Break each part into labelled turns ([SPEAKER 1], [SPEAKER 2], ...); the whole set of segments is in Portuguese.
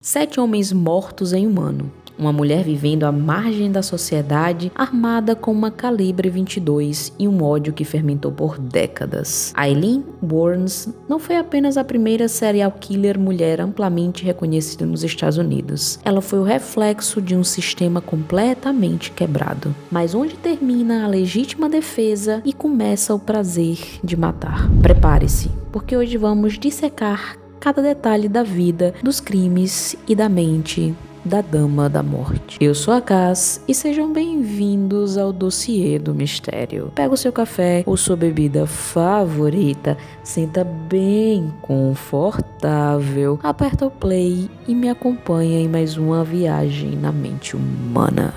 [SPEAKER 1] 7 homens mortos em um ano. Uma mulher vivendo à margem da sociedade, armada com uma calibre 22 e um ódio que fermentou por décadas. Aileen Wuornos não foi apenas a primeira serial killer mulher amplamente reconhecida nos Estados Unidos. Ela foi o reflexo de um sistema completamente quebrado. Mas onde termina a legítima defesa e começa o prazer de matar? Prepare-se, porque hoje vamos dissecar cada detalhe da vida, dos crimes e da mente da Dama da Morte. Eu sou a Cass e sejam bem-vindos ao Dossiê do Mistério. Pega o seu café ou sua bebida favorita, senta bem confortável, aperta o play e me acompanha em mais uma viagem na mente humana.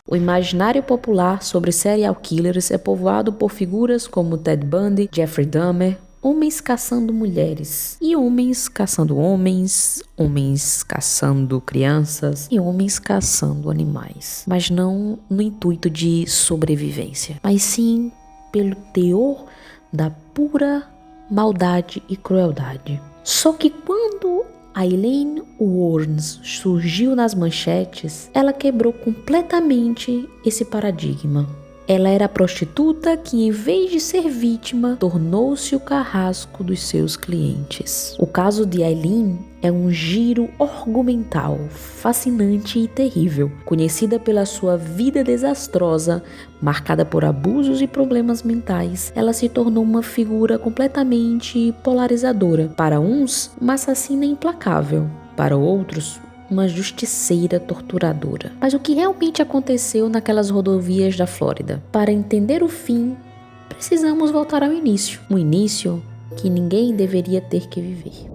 [SPEAKER 1] O imaginário popular sobre serial killers é povoado por figuras como Ted Bundy, Jeffrey Dahmer, homens caçando mulheres, e homens caçando homens, homens caçando crianças e homens caçando animais. Mas não no intuito de sobrevivência, mas sim pelo teor da pura maldade e crueldade. Só que quando Aileen Wuornos surgiu nas manchetes, ela quebrou completamente esse paradigma. Ela era a prostituta que, em vez de ser vítima, tornou-se o carrasco dos seus clientes. O caso de Aileen é um giro argumental, fascinante e terrível. Conhecida pela sua vida desastrosa, marcada por abusos e problemas mentais, ela se tornou uma figura completamente polarizadora. Para uns, uma assassina implacável. Para outros, uma justiceira torturadora. Mas o que realmente aconteceu naquelas rodovias da Flórida? Para entender o fim, precisamos voltar ao início. Um início que ninguém deveria ter que viver.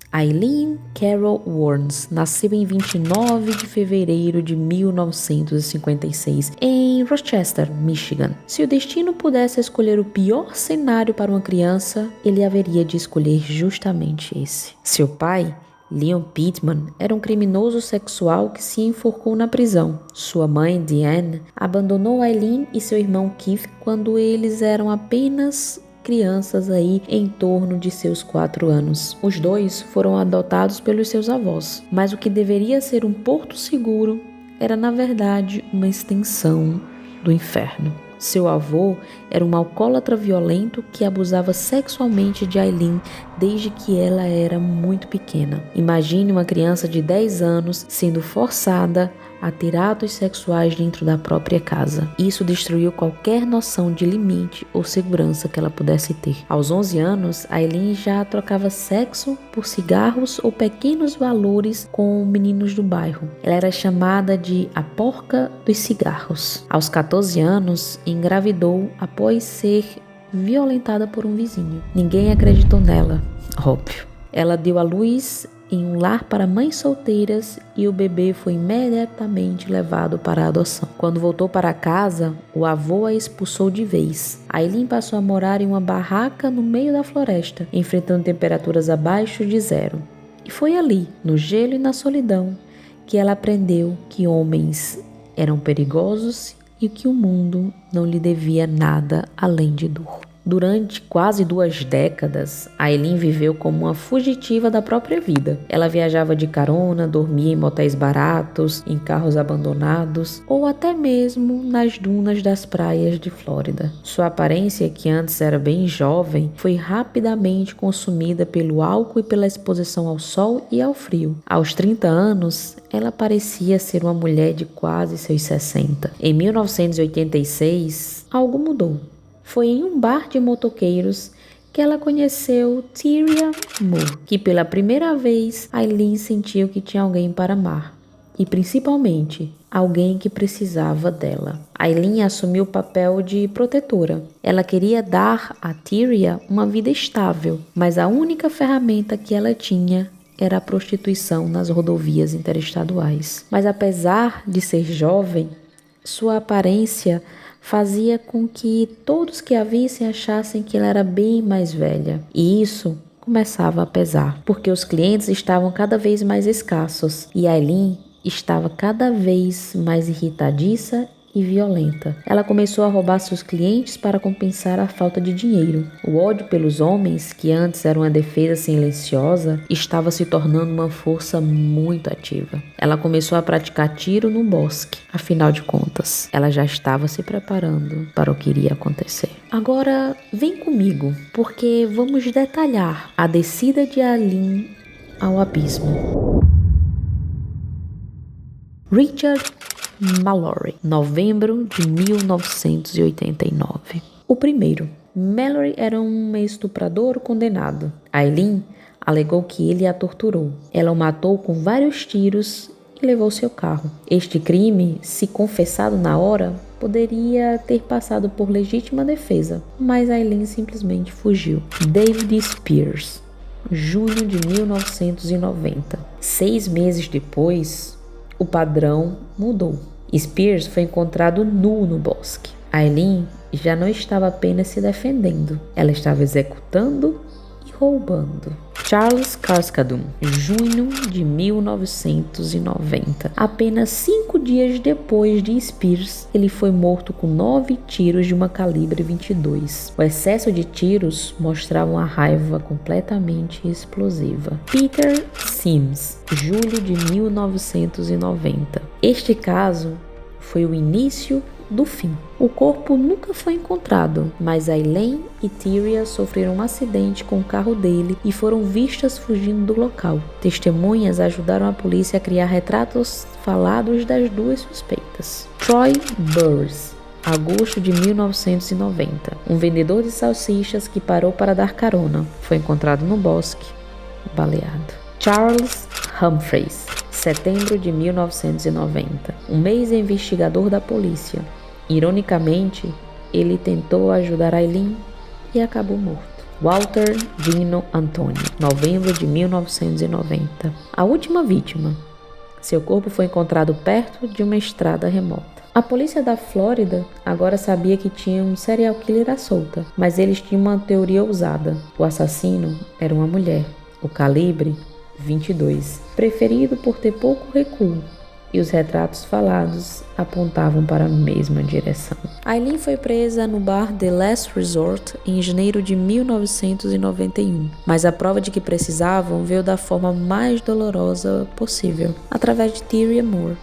[SPEAKER 1] Aileen Carol Wuornos nasceu em 29 de fevereiro de 1956 em Rochester, Michigan. Se o destino pudesse escolher o pior cenário para uma criança, ele haveria de escolher justamente esse. Seu pai, Leon Pittman, era um criminoso sexual que se enforcou na prisão. Sua mãe, Diane, abandonou Aileen e seu irmão Keith quando eles eram apenas crianças aí em torno de seus 4 anos. Os dois foram adotados pelos seus avós, mas o que deveria ser um porto seguro era na verdade uma extensão do inferno. Seu avô era um alcoólatra violento que abusava sexualmente de Aileen desde que ela era muito pequena. Imagine uma criança de 10 anos sendo forçada a ter atos sexuais dentro da própria casa. Isso destruiu qualquer noção de limite ou segurança que ela pudesse ter. Aos 11 anos, Aileen já trocava sexo por cigarros ou pequenos valores com meninos do bairro. Ela era chamada de a porca dos cigarros. Aos 14 anos, engravidou após ser violentada por um vizinho. Ninguém acreditou nela, óbvio. Ela deu à luz em um lar para mães solteiras e o bebê foi imediatamente levado para a adoção. Quando voltou para casa, o avô a expulsou de vez. Aileen passou a morar em uma barraca no meio da floresta, enfrentando temperaturas abaixo de 0. E foi ali, no gelo e na solidão, que ela aprendeu que homens eram perigosos e que o mundo não lhe devia nada além de dor. Durante quase 2 décadas, Aileen viveu como uma fugitiva da própria vida. Ela viajava de carona, dormia em motéis baratos, em carros abandonados ou até mesmo nas dunas das praias de Flórida. Sua aparência, que antes era bem jovem, foi rapidamente consumida pelo álcool e pela exposição ao sol e ao frio. Aos 30 anos, ela parecia ser uma mulher de quase seus 60. Em 1986, algo mudou. Foi em um bar de motoqueiros que ela conheceu Tyria Moore, que pela primeira vez Aileen sentiu que tinha alguém para amar, e principalmente alguém que precisava dela. Aileen assumiu o papel de protetora. Ela queria dar a Tyria uma vida estável, mas a única ferramenta que ela tinha era a prostituição nas rodovias interestaduais. Mas apesar de ser jovem, sua aparência fazia com que todos que a vissem achassem que ela era bem mais velha. E isso começava a pesar, porque os clientes estavam cada vez mais escassos e Aileen estava cada vez mais irritadiça e violenta. Ela começou a roubar seus clientes para compensar a falta de dinheiro. O ódio pelos homens, que antes era uma defesa silenciosa, estava se tornando uma força muito ativa. Ela começou a praticar tiro no bosque. Afinal de contas, ela já estava se preparando para o que iria acontecer. Agora, vem comigo, porque vamos detalhar a descida de Aileen ao abismo. Richard Mallory, novembro de 1989. O primeiro. Mallory era um estuprador condenado. Aileen alegou que ele a torturou. Ela o matou com vários tiros e levou seu carro. Este crime, se confessado na hora, poderia ter passado por legítima defesa, mas Aileen simplesmente fugiu. David Spears, junho de 1990. 6 meses depois, o padrão mudou. Spears foi encontrado nu no bosque. Aileen já não estava apenas se defendendo, ela estava executando e roubando. Charles Carskadon, junho de 1990. Apenas 5 dias depois de Spears, ele foi morto com 9 tiros de uma calibre 22. O excesso de tiros mostrava uma raiva completamente explosiva. Peter Sims, julho de 1990. Este caso foi o início do fim. O corpo nunca foi encontrado, mas Aileen e Tyria sofreram um acidente com o carro dele e foram vistas fugindo do local. Testemunhas ajudaram a polícia a criar retratos falados das duas suspeitas. Troy Burrs, agosto de 1990. Um vendedor de salsichas que parou para dar carona foi encontrado no bosque, baleado. Charles Humphreys, setembro de 1990. Um ex-investigador da polícia. Ironicamente, ele tentou ajudar Aileen e acabou morto. Walter Dino Anthony, novembro de 1990. A última vítima. Seu corpo foi encontrado perto de uma estrada remota. A polícia da Flórida agora sabia que tinha um serial killer à solta, mas eles tinham uma teoria ousada. O assassino era uma mulher, o calibre 22, preferido por ter pouco recuo, e os retratos falados apontavam para a mesma direção. Aileen foi presa no bar The Last Resort em janeiro de 1991, mas a prova de que precisavam veio da forma mais dolorosa possível, através de Tyria Moore.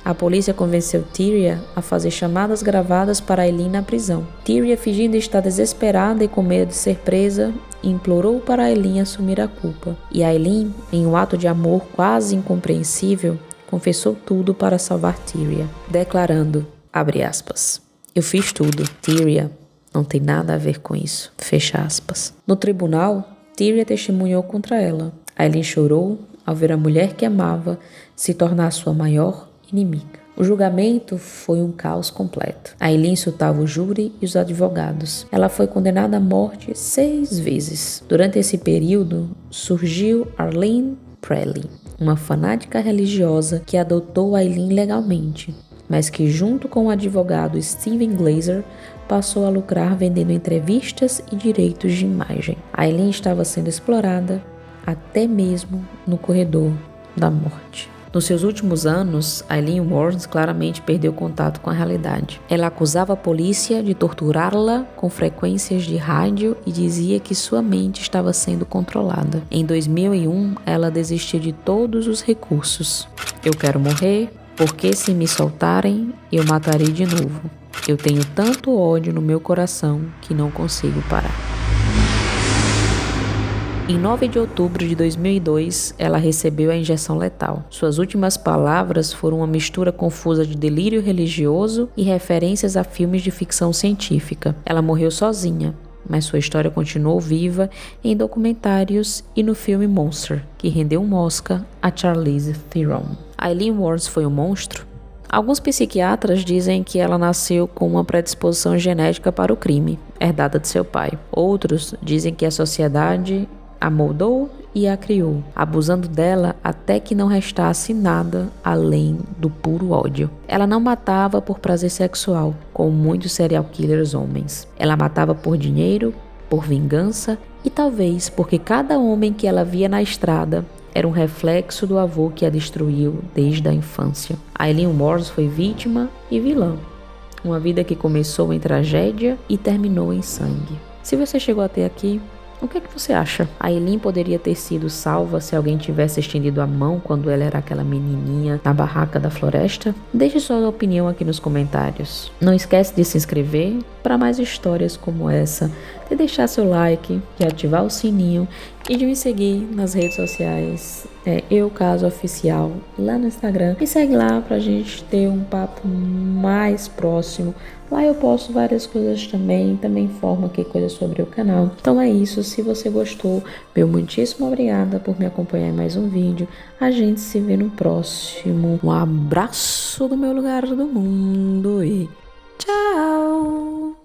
[SPEAKER 1] A polícia convenceu Tyria a fazer chamadas gravadas para Aileen na prisão. Tyria, fingindo estar desesperada e com medo de ser presa, implorou para Aileen assumir a culpa. E Aileen, em um ato de amor quase incompreensível, confessou tudo para salvar Tyria, declarando, abre aspas, eu fiz tudo, Tyria não tem nada a ver com isso, fecha aspas. No tribunal, Tyria testemunhou contra ela. Aileen chorou ao ver a mulher que amava se tornar sua maior inimiga. O julgamento foi um caos completo. Aileen insultava o júri e os advogados. Ela foi condenada à morte 6 vezes. Durante esse período, surgiu Arlene Presley, uma fanática religiosa que adotou Aileen legalmente, mas que junto com o advogado Steven Glazer passou a lucrar vendendo entrevistas e direitos de imagem. Aileen estava sendo explorada até mesmo no corredor da morte. Nos seus últimos anos, Aileen Wuornos claramente perdeu contato com a realidade. Ela acusava a polícia de torturá-la com frequências de rádio e dizia que sua mente estava sendo controlada. Em 2001, ela desistiu de todos os recursos. Eu quero morrer, porque se me soltarem, eu matarei de novo. Eu tenho tanto ódio no meu coração que não consigo parar. Em 9 de outubro de 2002, ela recebeu a injeção letal. Suas últimas palavras foram uma mistura confusa de delírio religioso e referências a filmes de ficção científica. Ela morreu sozinha, mas sua história continuou viva em documentários e no filme Monster, que rendeu um Oscar a Charlize Theron. Aileen Wuornos foi um monstro? Alguns psiquiatras dizem que ela nasceu com uma predisposição genética para o crime, herdada de seu pai. Outros dizem que a sociedade a moldou e a criou, abusando dela até que não restasse nada além do puro ódio. Ela não matava por prazer sexual, como muitos serial killers homens. Ela matava por dinheiro, por vingança e talvez porque cada homem que ela via na estrada era um reflexo do avô que a destruiu desde a infância. Aileen Wuornos foi vítima e vilã, Uma vida que começou em tragédia e terminou em sangue. Se você chegou até aqui, o que é que você acha? A Eileen poderia ter sido salva se alguém tivesse estendido a mão quando ela era aquela menininha na barraca da floresta? Deixe sua opinião aqui nos comentários. Não esquece de se inscrever para mais histórias como essa, de deixar seu like, de ativar o sininho e de me seguir nas redes sociais. Caso Oficial lá no Instagram. Me segue lá pra gente ter um papo mais próximo. Lá eu posto várias coisas também informo aqui coisas sobre o canal. Então é isso, se você gostou, meu muitíssimo obrigada por me acompanhar em mais um vídeo. A gente se vê no próximo. Um abraço do meu lugar do mundo e tchau!